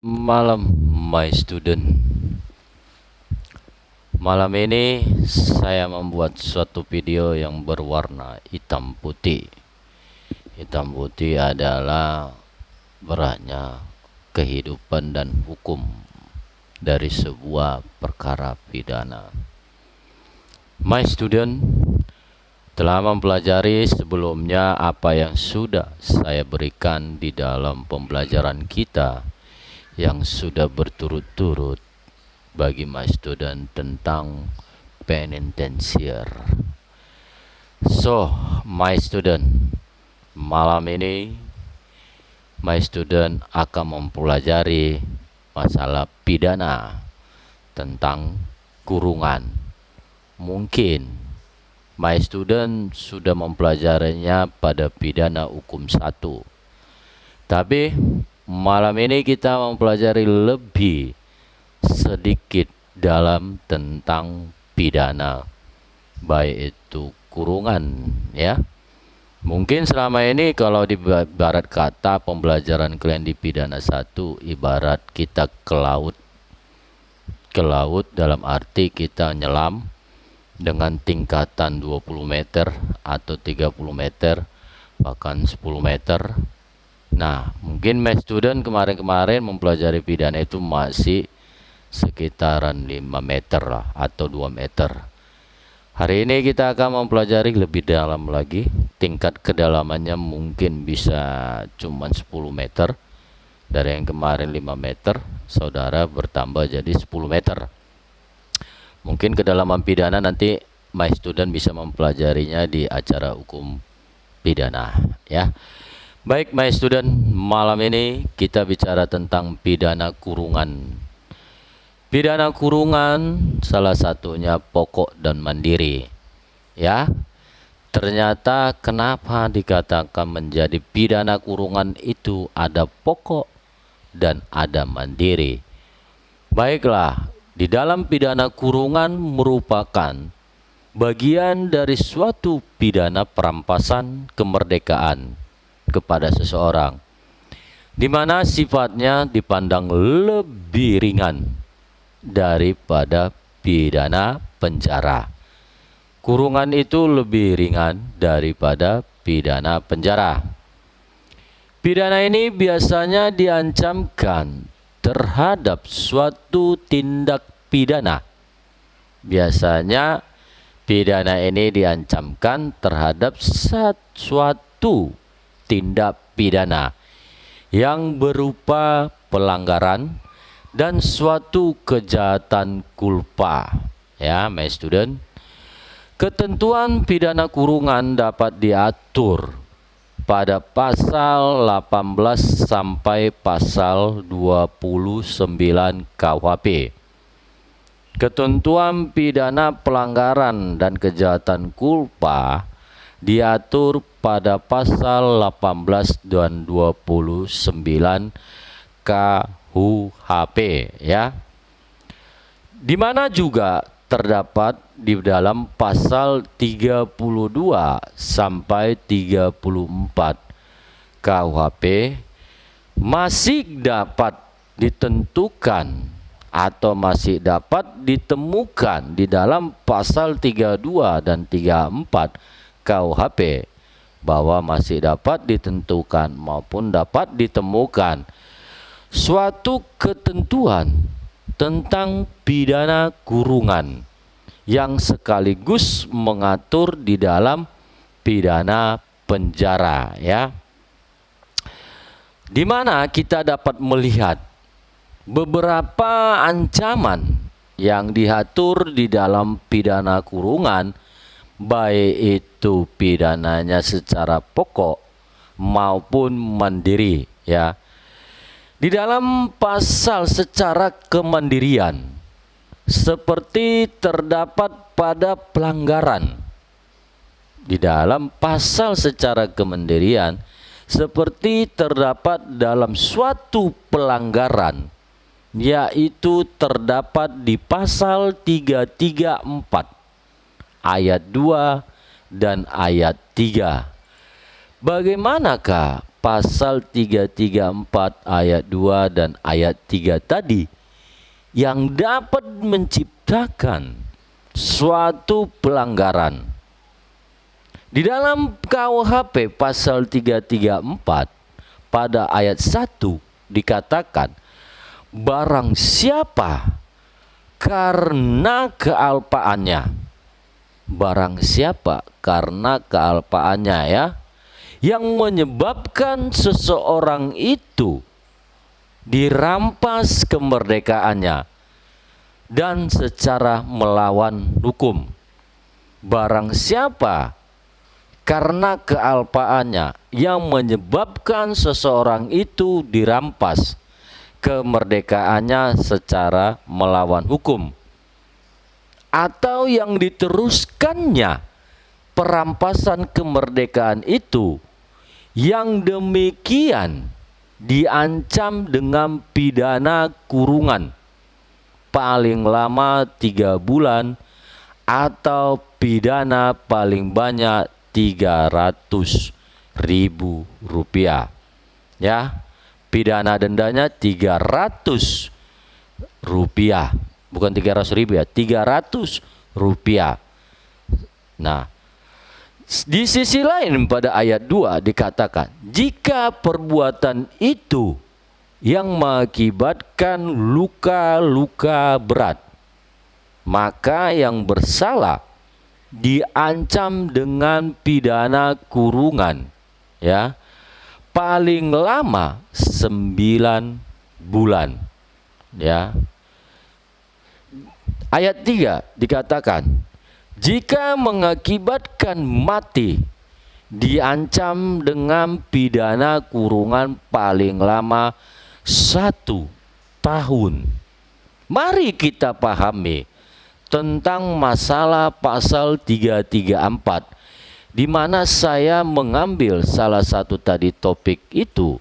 Malam, my student. Malam ini saya membuat suatu video yang berwarna hitam putih. Hitam putih adalah beratnya kehidupan dan hukum dari sebuah perkara pidana. My student, telah mempelajari sebelumnya apa yang sudah saya berikan di dalam pembelajaran kita yang sudah berturut-turut bagi my student tentang penitentiary. So, my student, malam ini my student akan mempelajari masalah pidana tentang kurungan. Mungkin my student sudah mempelajarinya pada pidana hukum 1. Tapi malam ini kita mempelajari lebih sedikit dalam tentang pidana, baik itu kurungan ya. Mungkin selama ini kalau di ibarat kata pembelajaran kalian di pidana 1 ibarat kita ke laut. Ke laut dalam arti kita nyelam dengan tingkatan 20 meter atau 30 meter bahkan 10 meter. Nah, mungkin my student kemarin-kemarin mempelajari pidana itu masih sekitaran 5 meter lah atau 2 meter. Hari ini kita akan mempelajari lebih dalam lagi. Tingkat kedalamannya mungkin bisa cuma 10 meter. Dari yang kemarin 5 meter, saudara bertambah jadi 10 meter. Mungkin kedalaman pidana nanti my student bisa mempelajarinya di acara hukum pidana ya. Baik my student, malam ini kita bicara tentang pidana kurungan. Pidana kurungan salah satunya pokok dan mandiri. Ya. Ternyata kenapa dikatakan menjadi pidana kurungan itu ada pokok dan ada mandiri. Baiklah, di dalam pidana kurungan merupakan bagian dari suatu pidana perampasan kemerdekaan kepada seseorang, di mana sifatnya dipandang lebih ringan daripada pidana penjara. Kurungan itu lebih ringan daripada pidana penjara. Pidana ini biasanya diancamkan terhadap suatu tindak pidana. Biasanya pidana ini diancamkan terhadap suatu tindak pidana yang berupa pelanggaran dan suatu kejahatan kulpa ya my student. Ketentuan pidana kurungan dapat diatur pada pasal 18 sampai pasal 29 KUHP. Ketentuan pidana pelanggaran dan kejahatan kulpa diatur pada pasal 18 dan 29 KUHP ya. Di mana juga terdapat di dalam pasal 32 sampai 34 KUHP masih dapat ditentukan atau masih dapat ditemukan di dalam pasal 32 dan 34 KUHP bahwa masih dapat ditentukan maupun dapat ditemukan suatu ketentuan tentang pidana kurungan yang sekaligus mengatur di dalam pidana penjara ya. Di mana kita dapat melihat beberapa ancaman yang diatur di dalam pidana kurungan, baik itu pidananya secara pokok maupun mandiri ya. Di dalam pasal secara kemandirian seperti terdapat pada pelanggaran. Di dalam pasal secara kemandirian seperti terdapat dalam suatu pelanggaran, yaitu terdapat di pasal 334 ayat 2 dan ayat 3. Bagaimanakah pasal 334 ayat 2 dan ayat 3 tadi yang dapat menciptakan suatu pelanggaran. Di dalam KUHP pasal 334 pada ayat 1 dikatakan, barang siapa karena kealpaannya, barang siapa karena kealpaannya, ya, yang menyebabkan seseorang itu dirampas kemerdekaannya dan secara melawan hukum. Barang siapa karena kealpaannya yang menyebabkan seseorang itu dirampas kemerdekaannya secara melawan hukum, atau yang diteruskannya perampasan kemerdekaan itu, yang demikian diancam dengan pidana kurungan paling lama 3 bulan atau pidana paling banyak 300.000 rupiah. Ya, pidana dendanya 300 rupiah, bukan 300.000 ya, 300 rupiah. Nah, di sisi lain pada ayat 2 dikatakan, jika perbuatan itu yang mengakibatkan luka-luka berat, maka yang bersalah diancam dengan pidana kurungan, ya, paling lama 9 bulan, ya. Ayat 3 dikatakan, jika mengakibatkan mati, diancam dengan pidana kurungan paling lama 1 tahun. Mari kita pahami tentang masalah pasal 334, di mana saya mengambil salah satu tadi topik itu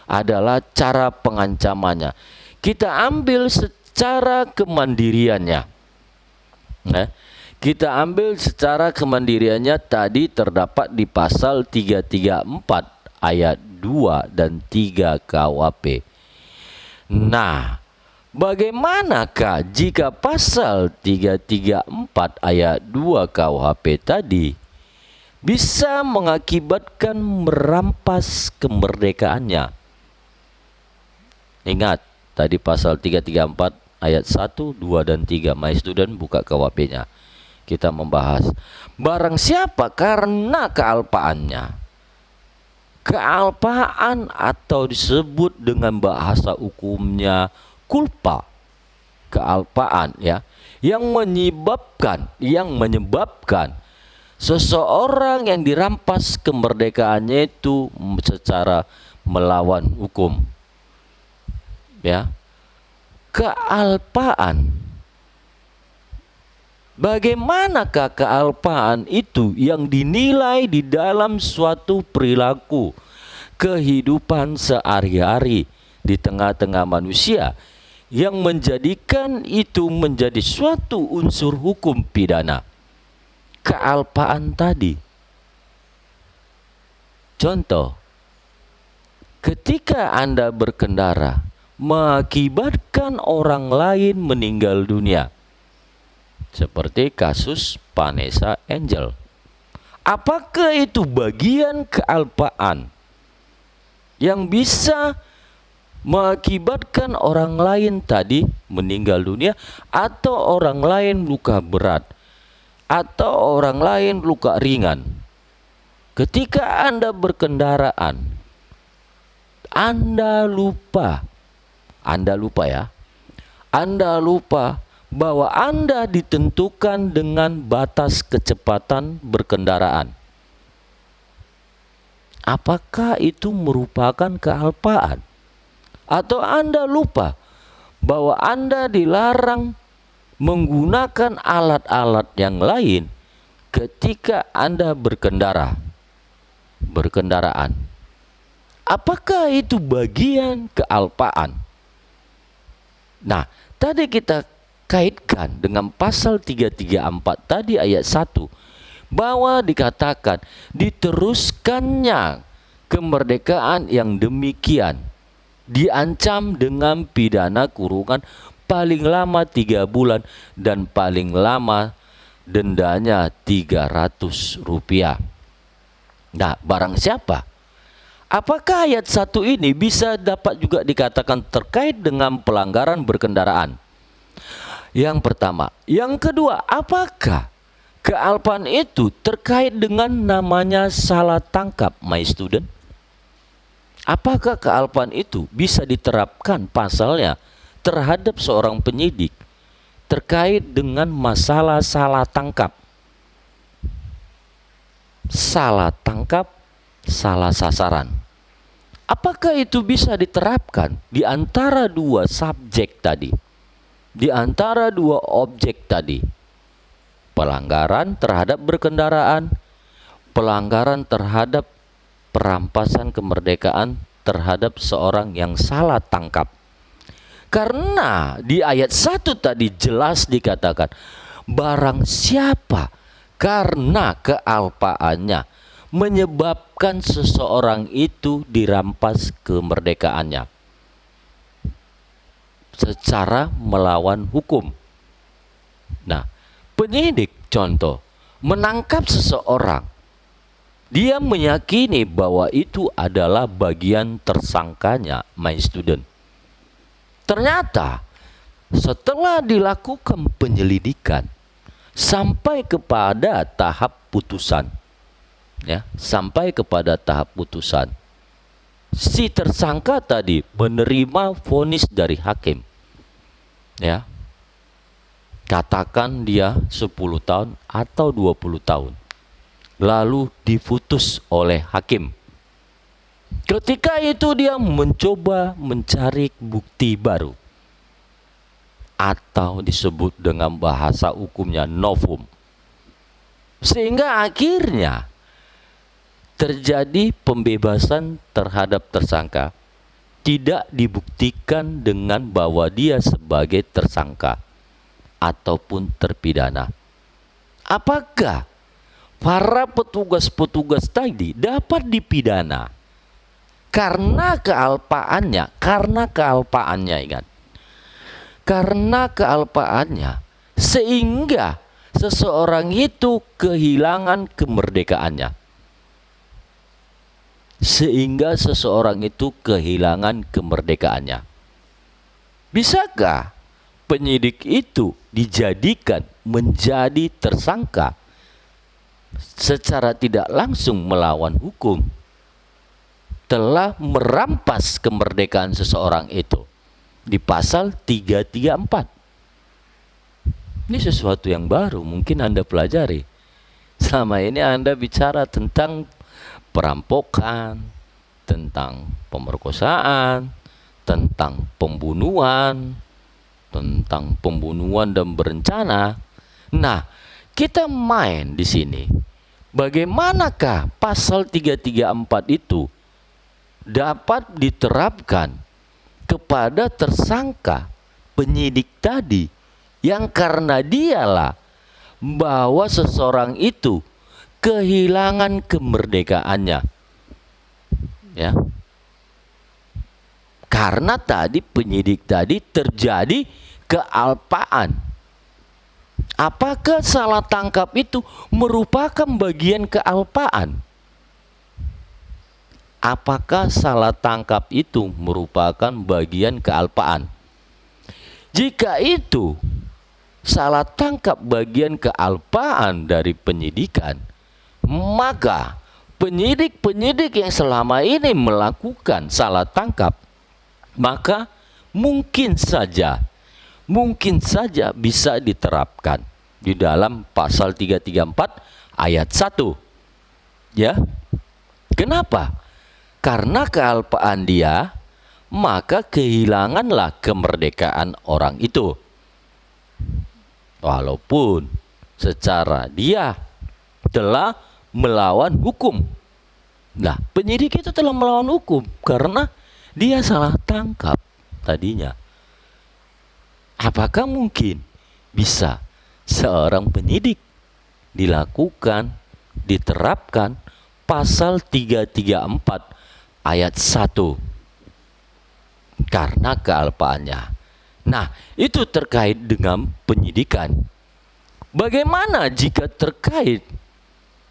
adalah cara pengancamannya. Kita ambil secara kemandiriannya. Kita ambil secara kemandiriannya tadi terdapat di pasal 334 ayat 2 dan 3 KUHP. Nah, bagaimanakah jika pasal 334 ayat 2 KUHP tadi bisa mengakibatkan merampas kemerdekaannya? Ingat, tadi pasal 334 ayat 1, 2, dan 3. My student buka KUHP-nya. Kita membahas, barang siapa karena kealpaannya. Kealpaan atau disebut dengan bahasa hukumnya kulpa, kealpaan, ya, yang menyebabkan seseorang yang dirampas kemerdekaannya itu secara melawan hukum, ya. Kealpaan, bagaimanakah kealpaan itu yang dinilai di dalam suatu perilaku kehidupan sehari-hari di tengah-tengah manusia yang menjadikan itu menjadi suatu unsur hukum pidana? Kealpaan tadi. Contoh, ketika Anda berkendara mengakibatkan orang lain meninggal dunia, seperti kasus Vanessa Angel, apakah itu bagian kealpaan yang bisa mengakibatkan orang lain tadi meninggal dunia, atau orang lain luka berat, atau orang lain luka ringan? Ketika Anda berkendaraan, Anda lupa ya, Anda lupa bahwa Anda ditentukan dengan batas kecepatan berkendaraan. Apakah itu merupakan kealpaan? Atau Anda lupa bahwa Anda dilarang menggunakan alat-alat yang lain ketika Anda berkendaraan? Apakah itu bagian kealpaan? Nah, tadi kita kaitkan dengan pasal 334 tadi ayat 1, bahwa dikatakan diteruskannya kemerdekaan yang demikian diancam dengan pidana kurungan paling lama 3 bulan dan paling lama dendanya Rp300. Nah, barang siapa? Apakah ayat 1 ini bisa dapat juga dikatakan terkait dengan pelanggaran berkendaraan? Yang pertama. Yang kedua, apakah kealpaan itu terkait dengan namanya salah tangkap, my student? Apakah kealpaan itu bisa diterapkan pasalnya terhadap seorang penyidik terkait dengan masalah salah tangkap? Salah tangkap, salah sasaran. Apakah itu bisa diterapkan di antara dua subjek tadi? Di antara dua objek tadi? Pelanggaran terhadap berkendaraan, pelanggaran terhadap perampasan kemerdekaan terhadap seorang yang salah tangkap. Karena di ayat 1 tadi jelas dikatakan, barang siapa karena kealpaannya menyebabkan seseorang itu dirampas kemerdekaannya secara melawan hukum. Nah, penyidik contoh menangkap seseorang, dia meyakini bahwa itu adalah bagian tersangkanya, my student. Ternyata setelah dilakukan penyelidikan sampai kepada tahap putusan, ya, sampai kepada tahap putusan, si tersangka tadi menerima vonis dari hakim, ya, katakan dia 10 tahun atau 20 tahun, lalu diputus oleh hakim. Ketika itu dia mencoba mencari bukti baru, atau disebut dengan bahasa hukumnya novum, sehingga akhirnya terjadi pembebasan terhadap tersangka, tidak dibuktikan dengan bahwa dia sebagai tersangka ataupun terpidana. Apakah para petugas-petugas tadi dapat dipidana karena kealpaannya? Ingat, karena kealpaannya sehingga seseorang itu kehilangan kemerdekaannya. Bisakah penyidik itu dijadikan menjadi tersangka secara tidak langsung melawan hukum, telah merampas kemerdekaan seseorang itu di pasal 334? Ini sesuatu yang baru, mungkin Anda pelajari. Selama ini Anda bicara tentang perampokan, tentang pemerkosaan, tentang pembunuhan, dan berencana. Nah, kita main di sini. Bagaimanakah pasal 334 itu dapat diterapkan kepada tersangka penyidik tadi, yang karena dialah bahwa seseorang itu kehilangan kemerdekaannya, ya, karena tadi penyidik tadi terjadi kealpaan. Apakah salah tangkap itu merupakan bagian kealpaan? Apakah salah tangkap itu merupakan bagian kealpaan? Jika itu salah tangkap bagian kealpaan dari penyidikan, maka penyidik-penyidik yang selama ini melakukan salah tangkap, maka mungkin saja bisa diterapkan di dalam pasal 334 ayat 1. Ya. Kenapa? Karena kealpaan dia, maka kehilanganlah kemerdekaan orang itu. Walaupun secara dia telah melawan hukum. Nah, penyidik itu telah melawan hukum karena dia salah tangkap tadinya. Apakah mungkin bisa seorang penyidik diterapkan pasal 334 ayat 1. Karena kealpaannya. Nah, itu terkait dengan penyidikan. Bagaimana jika terkait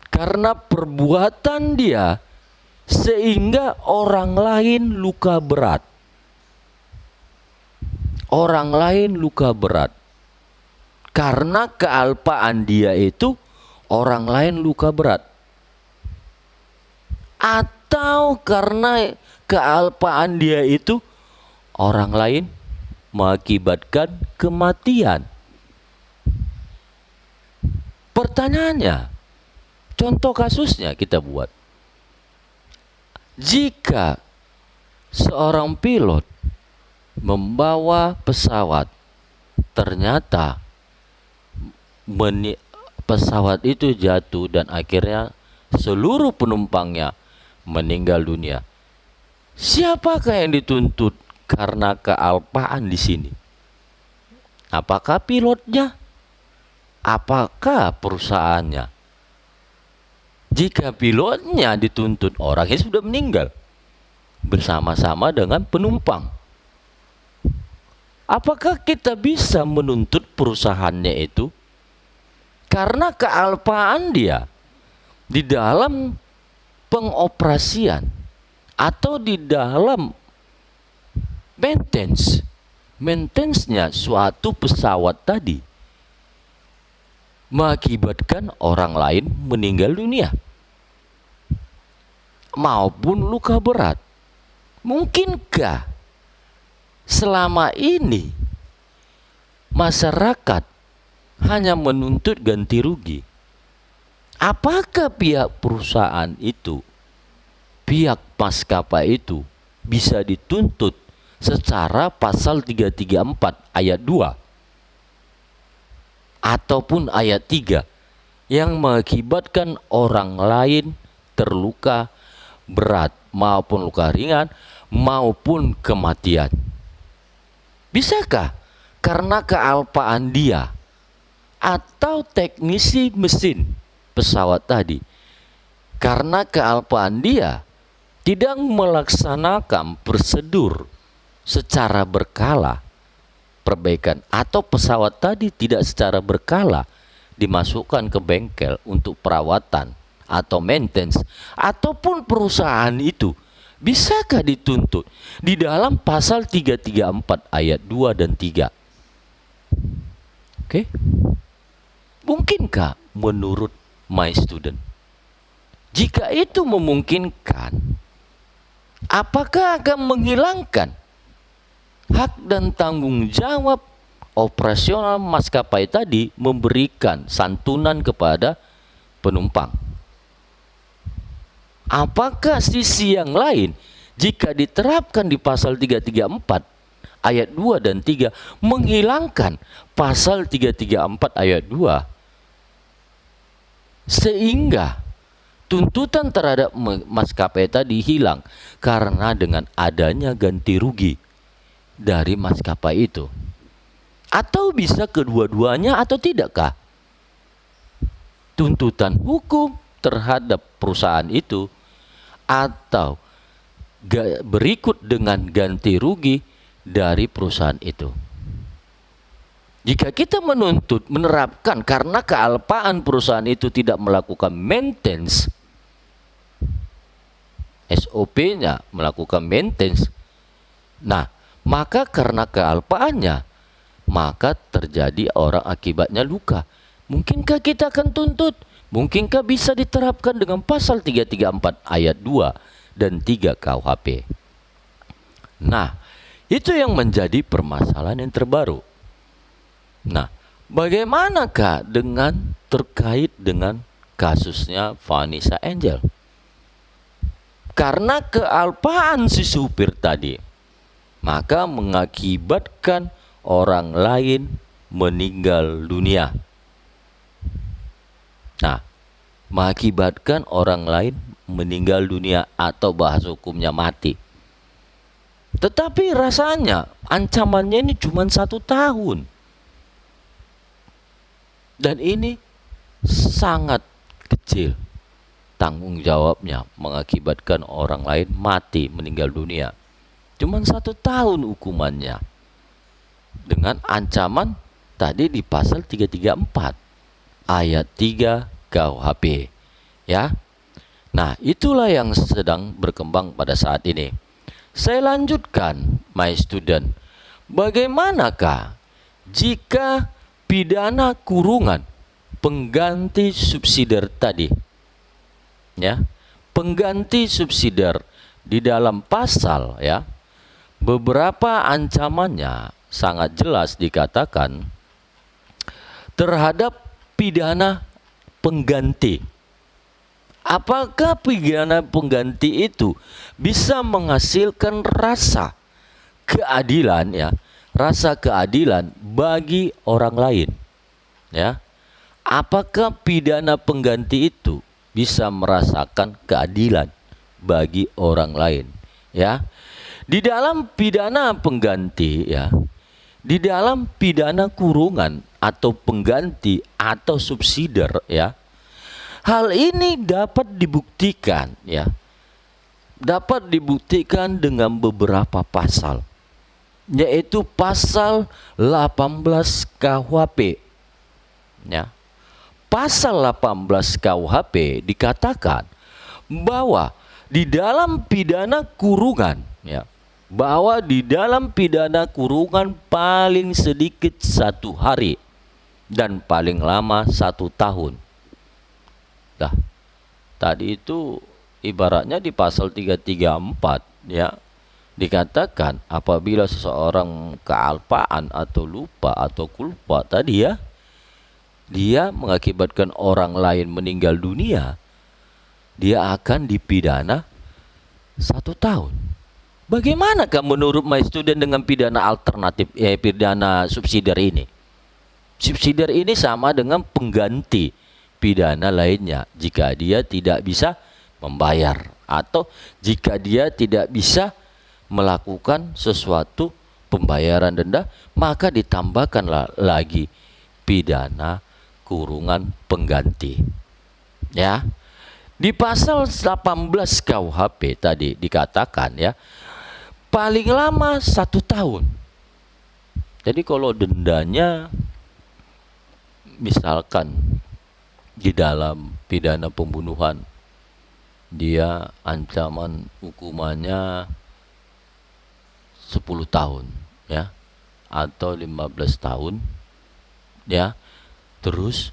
karena perbuatan dia sehingga orang lain luka berat? Orang lain luka berat. Karena kealpaan dia itu orang lain luka berat. Atau karena kealpaan dia itu orang lain mengakibatkan kematian. Pertanyaannya, contoh kasusnya kita buat. Jika seorang pilot membawa pesawat, ternyata pesawat itu jatuh dan akhirnya seluruh penumpangnya meninggal dunia. Siapakah yang dituntut karena kealpaan di sini? Apakah pilotnya? Apakah perusahaannya? Jika pilotnya dituntut, orangnya sudah meninggal bersama-sama dengan penumpang. Apakah kita bisa menuntut perusahaannya itu karena kealpaan dia di dalam pengoperasian atau di dalam maintenance-nya suatu pesawat tadi mengakibatkan orang lain meninggal dunia maupun luka berat? Mungkinkah selama ini masyarakat hanya menuntut ganti rugi? Apakah pihak perusahaan itu, pihak maskapai itu bisa dituntut secara pasal 334 ayat 2 ataupun ayat 3 yang mengakibatkan orang lain terluka berat maupun luka ringan maupun kematian? Bisakah karena kealpaan dia atau teknisi mesin pesawat tadi, karena kealpaan dia tidak melaksanakan prosedur secara berkala perbaikan, atau pesawat tadi tidak secara berkala dimasukkan ke bengkel untuk perawatan atau maintenance, ataupun perusahaan itu, bisakah dituntut di dalam pasal 334 ayat 2 dan 3? Oke. Mungkinkah menurut my student? Jika itu memungkinkan, apakah akan menghilangkan hak dan tanggung jawab operasional maskapai tadi memberikan santunan kepada penumpang? Apakah sisi yang lain jika diterapkan di pasal 334 ayat 2 dan 3 menghilangkan pasal 334 ayat 2 sehingga tuntutan terhadap maskapai tadi hilang karena dengan adanya ganti rugi dari maskapai itu? Atau bisa kedua-duanya atau tidakkah? Tuntutan hukum terhadap perusahaan itu atau berikut dengan ganti rugi dari perusahaan itu. Jika kita menuntut menerapkan karena kealpaan perusahaan itu tidak melakukan maintenance, SOP-nya melakukan maintenance, nah maka karena kealpaannya maka terjadi orang akibatnya luka. Mungkinkah kita akan tuntut? Mungkinkah bisa diterapkan dengan pasal 334 ayat 2 dan 3 KUHP? Nah, itu yang menjadi permasalahan yang terbaru. Nah, bagaimanakah dengan terkait dengan kasusnya Vanessa Angel? Karena kealpaan si supir tadi, maka mengakibatkan orang lain meninggal dunia. Nah, mengakibatkan orang lain meninggal dunia atau bahasa hukumnya mati. Tetapi rasanya ancamannya ini cuma 1 tahun. Dan ini sangat kecil tanggung jawabnya mengakibatkan orang lain mati, meninggal dunia. Cuman 1 tahun hukumannya. Dengan ancaman tadi di pasal 334 ayat 3 KUHP. Ya. Nah, itulah yang sedang berkembang pada saat ini. Saya lanjutkan, my student. Bagaimanakah jika pidana kurungan pengganti subsidiar tadi? Ya, pengganti subsidiar di dalam pasal, ya, beberapa ancamannya sangat jelas dikatakan terhadap pidana pengganti. Apakah pidana pengganti itu bisa menghasilkan rasa keadilan, ya, rasa keadilan bagi orang lain, ya? Apakah pidana pengganti itu bisa merasakan keadilan bagi orang lain, ya? Di dalam pidana pengganti, ya, di dalam pidana kurungan atau pengganti atau subsidiar, ya, hal ini dapat dibuktikan, ya, dapat dibuktikan dengan beberapa pasal, yaitu pasal 18 KUHP, ya. Pasal 18 KUHP dikatakan bahwa di dalam pidana kurungan, ya, bahwa di dalam pidana kurungan paling sedikit 1 hari dan paling lama 1 tahun. Nah, tadi itu ibaratnya di pasal 334, ya, dikatakan apabila seseorang kealpaan atau lupa atau kulpa tadi, ya, dia mengakibatkan orang lain meninggal dunia, dia akan dipidana 1 tahun. Bagaimanakah menurut my student dengan pidana alternatif, pidana subsidiar ini? Subsidiar ini sama dengan pengganti pidana lainnya jika dia tidak bisa membayar atau jika dia tidak bisa melakukan sesuatu pembayaran denda, maka ditambahkanlah lagi pidana kurungan pengganti. Ya. Di pasal 18 KUHP tadi dikatakan, ya, paling lama 1 tahun. Jadi kalau dendanya misalkan di dalam pidana pembunuhan dia ancaman hukumannya 10 tahun, ya, atau 15 tahun, ya, terus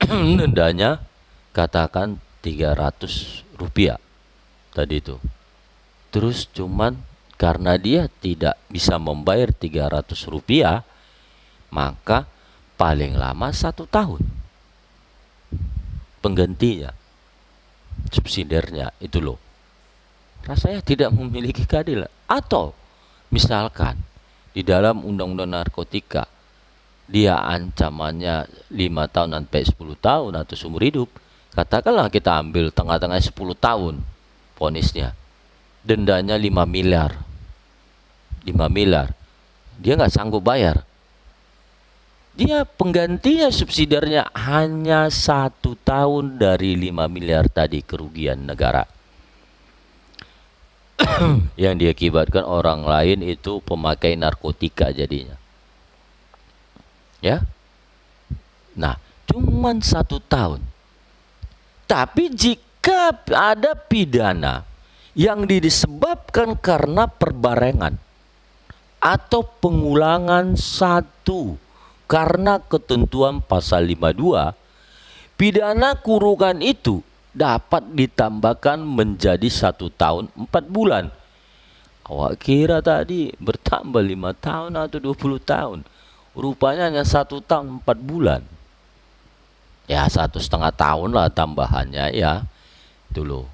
dendanya katakan 300 rupiah tadi itu, terus cuman karena dia tidak bisa membayar 300 rupiah, maka paling lama 1 tahun penggantinya, subsidiarnya itu loh, rasanya tidak memiliki keadilan. Atau misalkan di dalam undang-undang narkotika dia ancamannya 5 tahun sampai 10 tahun atau seumur hidup, katakanlah kita ambil tengah-tengah 10 tahun vonisnya, dendanya 5 miliar, 5 miliar, dia nggak sanggup bayar, dia penggantinya subsidiarnya hanya 1 tahun dari 5 miliar tadi kerugian negara yang diakibatkan orang lain itu pemakai narkotika jadinya, ya. Nah, cuman 1 tahun. Tapi jika ada pidana yang disebabkan karena perbarengan atau pengulangan satu karena ketentuan pasal 52, pidana kurungan itu dapat ditambahkan menjadi 1 tahun 4 bulan. Awak kira tadi bertambah 5 tahun atau 20 tahun. Rupanya hanya 1 tahun 4 bulan. Ya 1,5 tahun lah tambahannya, ya. Itu loh.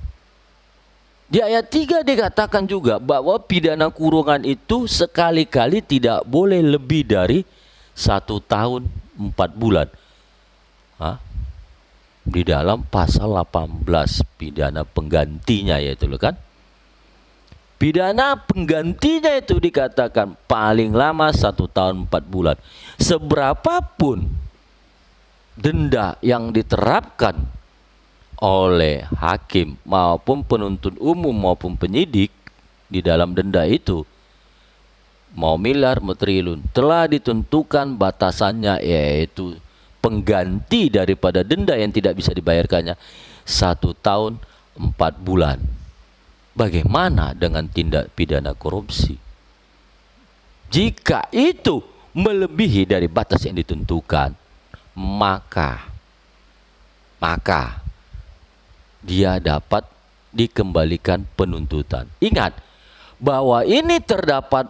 Di ayat 3 dikatakan juga bahwa pidana kurungan itu sekali-kali tidak boleh lebih dari 1 tahun 4 bulan. Hah? Di dalam pasal 18 pidana penggantinya, yaitu loh kan. Pidana penggantinya itu dikatakan paling lama 1 tahun 4 bulan. Seberapapun denda yang diterapkan oleh hakim maupun penuntut umum maupun penyidik di dalam denda itu, mau miliar mau triliun, telah ditentukan batasannya, yaitu pengganti daripada denda yang tidak bisa dibayarkannya 1 tahun 4 bulan. Bagaimana dengan tindak pidana korupsi? Jika itu melebihi dari batas yang ditentukan, maka dia dapat dikembalikan penuntutan. Ingat bahwa ini terdapat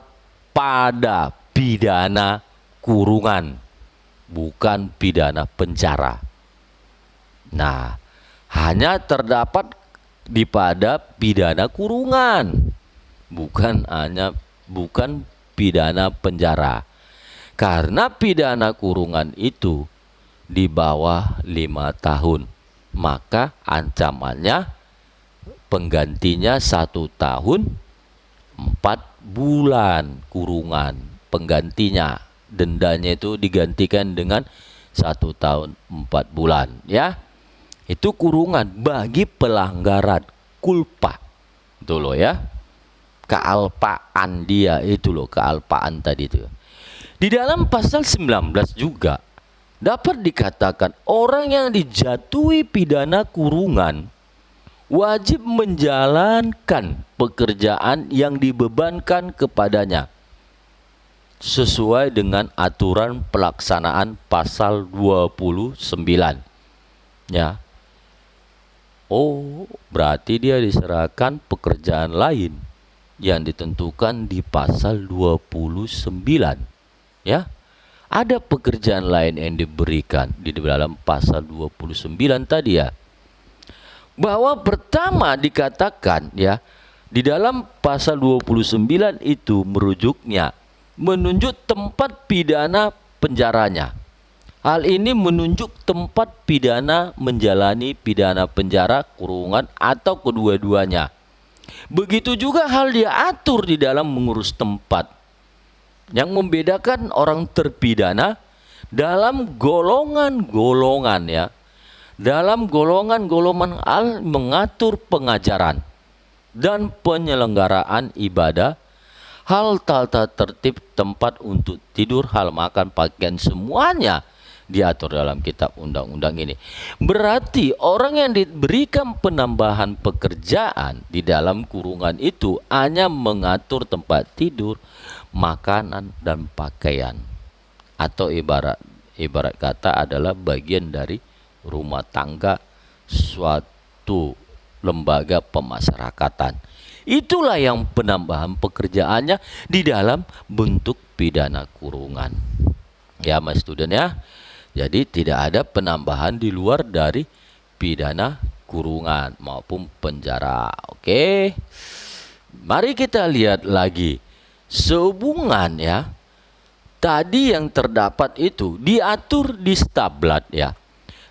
pada pidana kurungan, bukan pidana penjara. Nah, hanya terdapat pada pidana kurungan, bukan pidana penjara. Karena pidana kurungan itu di bawah 5 tahun, maka ancamannya penggantinya 1 tahun 4 bulan kurungan. Penggantinya, dendanya itu digantikan dengan 1 tahun 4 bulan, ya. Itu kurungan bagi pelanggaran kulpa. Itu loh ya. Kealpaan dia itu loh, kealpaan tadi itu. Di dalam pasal 19 juga dapat dikatakan orang yang dijatuhi pidana kurungan wajib menjalankan pekerjaan yang dibebankan kepadanya sesuai dengan aturan pelaksanaan pasal 29. Ya. Oh, berarti dia diserahkan pekerjaan lain yang ditentukan di pasal 29. Ya. Ada pekerjaan lain yang diberikan di dalam pasal 29 tadi ya. Bahwa pertama dikatakan ya, di dalam pasal 29 itu merujuknya menunjuk tempat pidana penjaranya. Hal ini menunjuk tempat pidana menjalani pidana penjara, kurungan, atau kedua-duanya. Begitu juga hal diatur di dalam mengurus tempat, yang membedakan orang terpidana dalam golongan-golongan ya. Dalam golongan-golongan mengatur pengajaran dan penyelenggaraan ibadah, hal tata tertib tempat untuk tidur, hal makan, pakaian, semuanya diatur dalam kitab undang-undang ini. Berarti orang yang diberikan penambahan pekerjaan di dalam kurungan itu hanya mengatur tempat tidur, makanan, dan pakaian, atau ibarat kata adalah bagian dari rumah tangga suatu lembaga pemasyarakatan. Itulah yang penambahan pekerjaannya di dalam bentuk pidana kurungan. Ya, mas student ya. Jadi tidak ada penambahan di luar dari pidana kurungan maupun penjara. Oke. Mari kita lihat lagi sehubungan ya. Tadi yang terdapat itu diatur di stablat ya.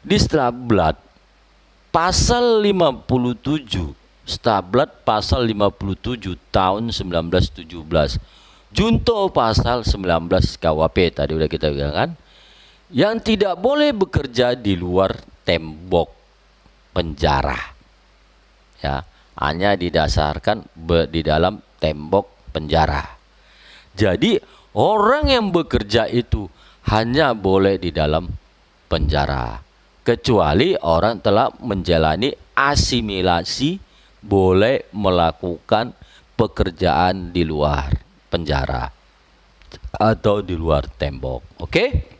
Di stablat pasal 57, stablat pasal 57 tahun 1917, junto pasal 19 KUHP tadi udah kita bilang kan, yang tidak boleh bekerja di luar tembok penjara ya, hanya didasarkan di dalam tembok penjara. Jadi orang yang bekerja itu hanya boleh di dalam penjara, kecuali orang telah menjalani asimilasi, boleh melakukan pekerjaan di luar penjara atau di luar tembok. Oke?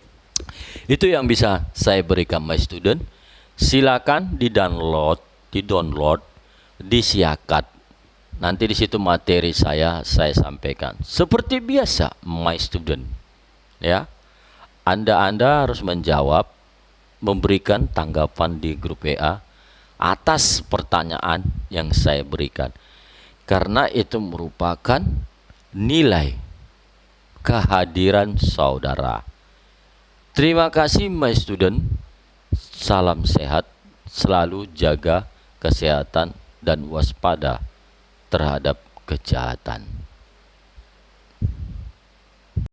Itu yang bisa saya berikan my student. Silakan di-download, disiakat. Nanti di situ materi saya sampaikan. Seperti biasa my student. Ya. Anda harus menjawab, memberikan tanggapan di grup WA atas pertanyaan yang saya berikan, karena itu merupakan nilai kehadiran saudara. Terima kasih my student. Salam sehat, selalu jaga kesehatan dan waspada terhadap kejahatan.